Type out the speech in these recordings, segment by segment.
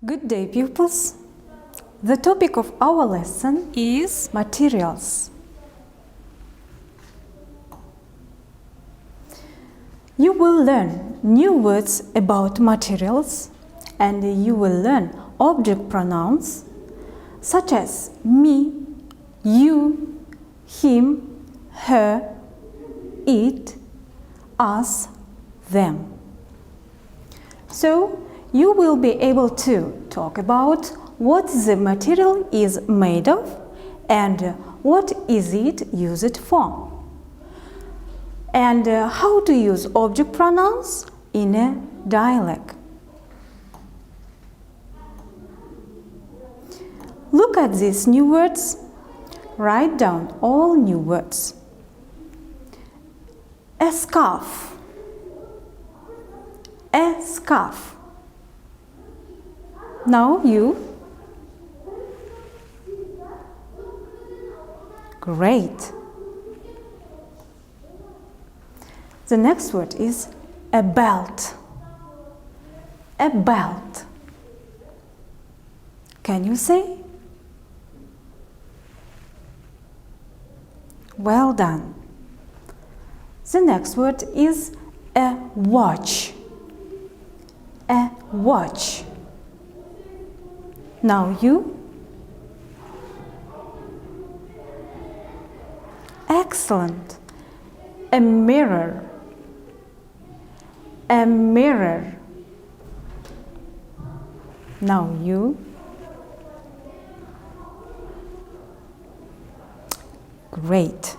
Good day, pupils. The topic of our lesson is materials. You will learn new words about materials and you will learn object pronouns such as me, you, him, her, it, us, them. So, you will be able to talk about what the material is made of and what is it used for. And how to use object pronouns in a dialect. Look at these new words. Write down all new words. A scarf. A scarf. Now you. Great. The next word is a belt. A belt. Can you say? Well done. The next word is a watch. A watch. Now you. Excellent. A mirror. A mirror. Now you. Great.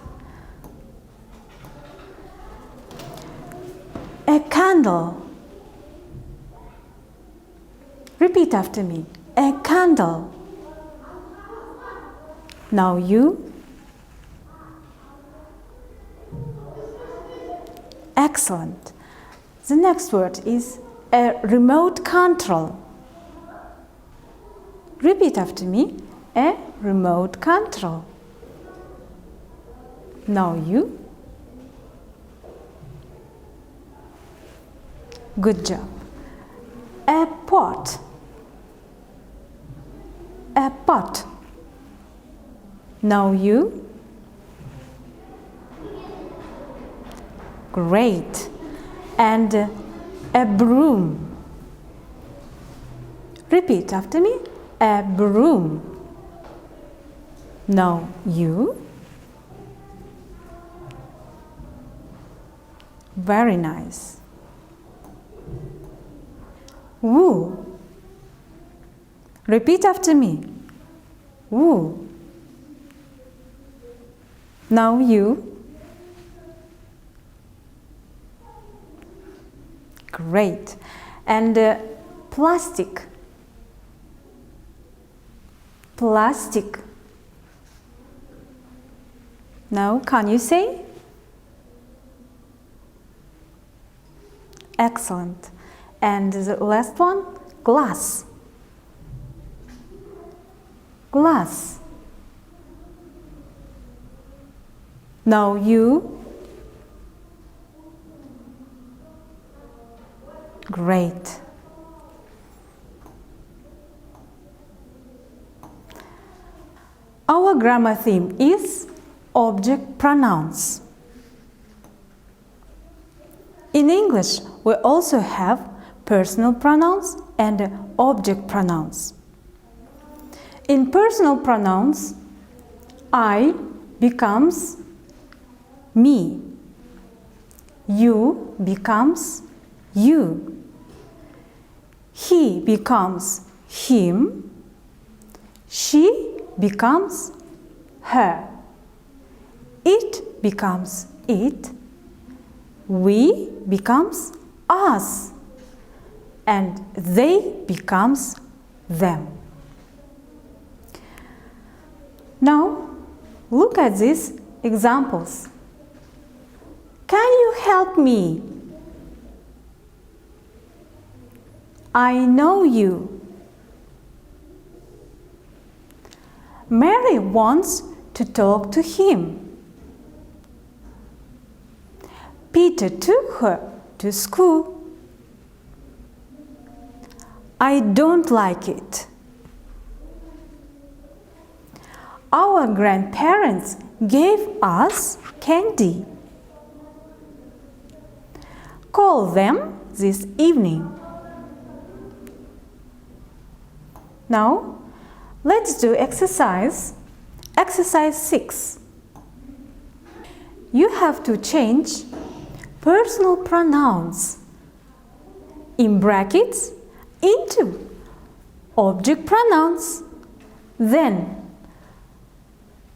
A candle. Repeat after me. A candle. Now you. Excellent. The next word is a remote control. Repeat after me. A remote control. Now you. Good job. A pot. A pot. Now you. Great. And a broom. Repeat after me. A broom. Now you. Very nice. Woo. Repeat after me. Woo. Now you. Great. And plastic. Plastic. Now, can you say? Excellent. And the last one, glass. Glass. Now you. Great. Our grammar theme is object pronouns. In English, we also have personal pronouns and object pronouns. In personal pronouns, I becomes me. You becomes you. He becomes him. She becomes her. It becomes it. We becomes us. And they becomes them. Now, look at these examples. Can you help me? I know you. Mary wants to talk to him. Peter took her to school. I don't like it. Our grandparents gave us candy. Call them this evening. Now, let's do exercise 6. You have to change personal pronouns in brackets into object pronouns. Then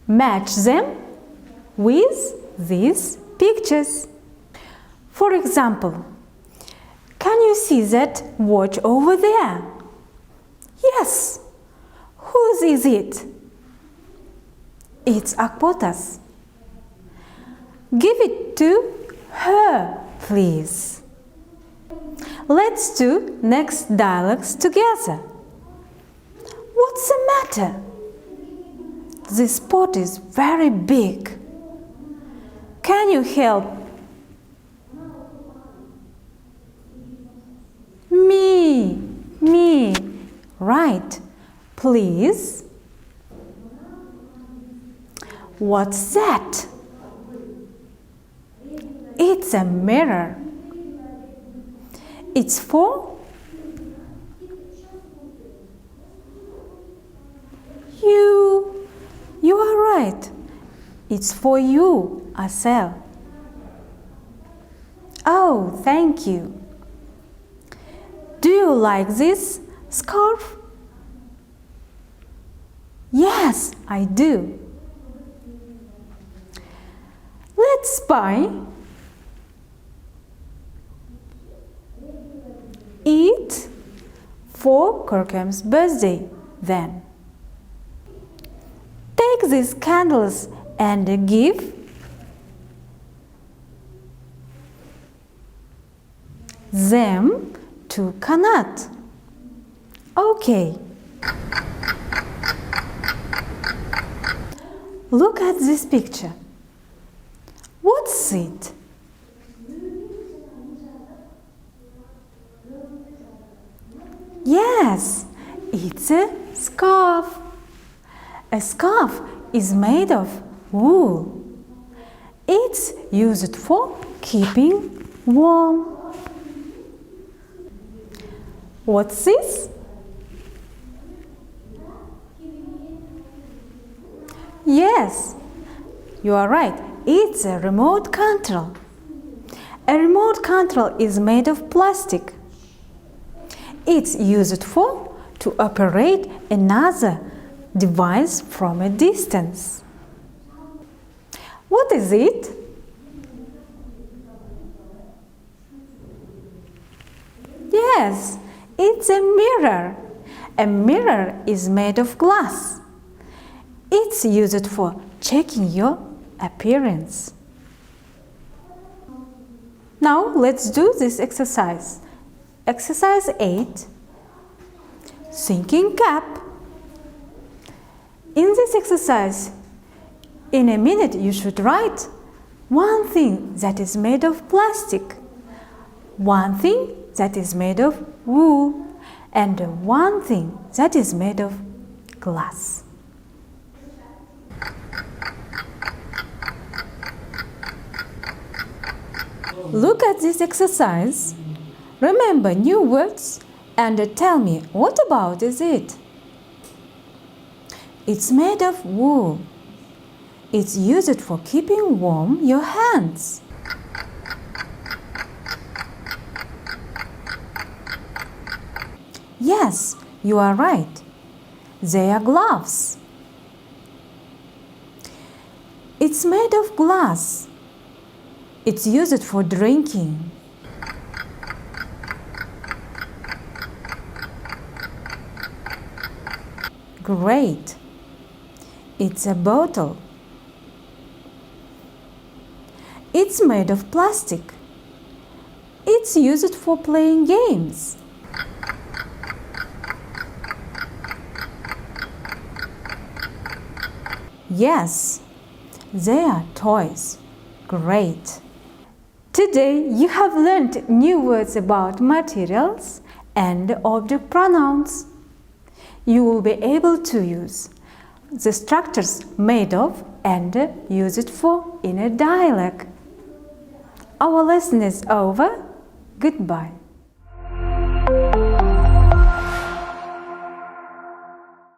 match them with these pictures. For example, can you see that watch over there? Yes. Whose is it? It's Akpota's. Give it to her, please. Let's do next dialogues together. What's the matter? This pot is very big. Can you help? Me. Right. Please. What's that? It's a mirror. It's for you. You are right. It's for you, Asel. Oh, thank you. Do you like this scarf? Yes, I do. Let's buy it for Kirkham's birthday then. Take these candles and give them to Kanat. Okay. Look at this picture. What's it? Yes, it's a scarf. A scarf is made of wool. It's used for keeping warm. What's this? Yes, you are right. It's a remote control. A remote control is made of plastic. It's used to operate another device from a distance. What is it? Yes, it's a mirror. A mirror is made of glass. It's used for checking your appearance. Now let's do this exercise. Exercise 8. Thinking cap. In this exercise, in a minute you should write one thing that is made of plastic, one thing that is made of wool, and one thing that is made of glass. Look at this exercise. Remember new words and tell me what about is it? It's made of wool. It's used for keeping warm your hands. Yes, you are right. They are gloves. It's made of glass. It's used for drinking. Great. It's a bottle. It's made of plastic. It's used for playing games. Yes, they are toys. Great. Today you have learned new words about materials and object pronouns. You will be able to use the structures made of and use it for in a dialogue. Our lesson is over. Goodbye.